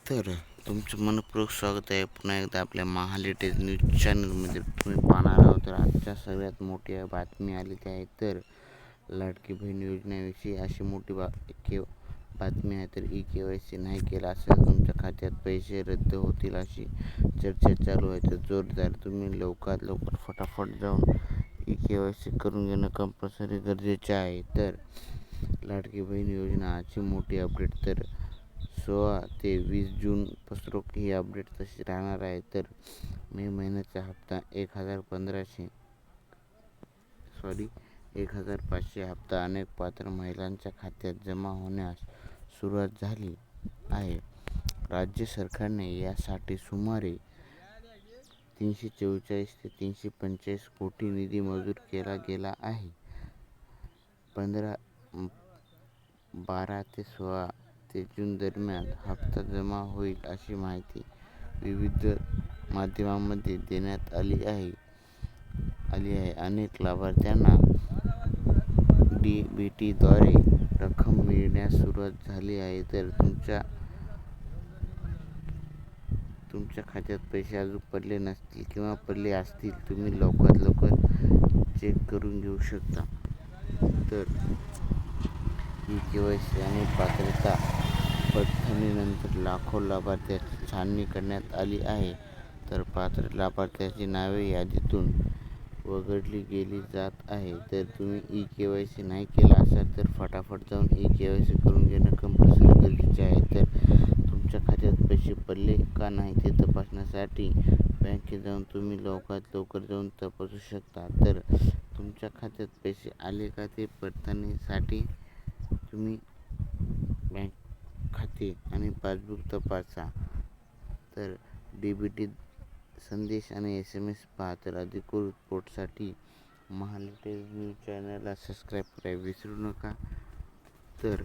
तर तुमचं मनपूर्वक स्वागत आहे पुन्हा एकदा आपल्या महालेटेज न्यूज चॅनलमध्ये. तुम्ही पाहणार आहोत तर आजच्या सगळ्यात मोठी बातमी आलेली आहे. तर लाडकी बहीण योजनेविषयी अशी मोठी बातमी आहे. तर KYC नाही केला असेल तुमच्या खात्यात पैसे रद्द होतील अशी चर्चा चालू आहे. तर जोरदार तुम्ही लवकरात लवकर फटाफट जाऊन KYC करून घेणं कंपल्सरी गरजेचे आहे. तर लाडकी बहीण योजनाची मोठी अपडेट. तर 16 ते 20 जून पासून ही अपडेट तशी राहणार आहे. तर मे महिन्याचा हप्ता 1500 हप्ता अनेक पात्र महिलांच्या खात्यात जमा होण्यास सुरुवात झाली आहे. राज्य सरकारने यासाठी सुमारे 344 ते 345 कोटी निधी मंजूर केला गेला आहे. 12 ते 16 ते जून दरम्यान हप्ता जमा होईल अशी माहिती विविध माध्यमांमध्ये देण्यात आली आहे. अनेक लाभार्थ्यांना DBTद्वारे रक्कम मिळण्यास सुरुवात झाली आहे. तर तुमच्या खात्यात पैसे अजून पडले नसतील किंवा पडले असतील, तुम्ही लवकरात लवकर चेक करून घेऊ शकता. तर KYC आणि पात्रता पडताळणीनंतर लाखो लाभार्थ्यांची छाननी करण्यात आली आहे. तर पात्र लाभार्थ्यांची नावे यादीतून वगळली गेली जात आहे. तर तुम्ही KYC नाही केला असाल तर फटाफट जाऊन KYC करून घेणं कंपल्सरी गरजेचे आहे. तर तुमच्या खात्यात पैसे पडले का नाही ते तपासण्यासाठी बँकेत जाऊन तुम्ही लवकरात लवकर जाऊन तपासू शकता. तर तुमच्या खात्यात पैसे आले का ते पडताळणीसाठी तुम्ही बँक खाते आणि पासबुक तपासा. तर DBT संदेश आणि SMS पहा. तर अधिकृत रिपोर्टसाठी महालेटेज न्यूज चॅनलला सबस्क्राईब करायला विसरू नका. तर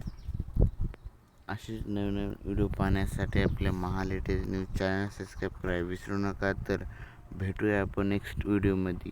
असेच नवीन व्हिडिओ पाहण्यासाठी आपल्या महालेटेज न्यूज चॅनल सबस्क्राईब करायला विसरू नका. तर भेटूया आपण नेक्स्ट व्हिडिओमध्ये.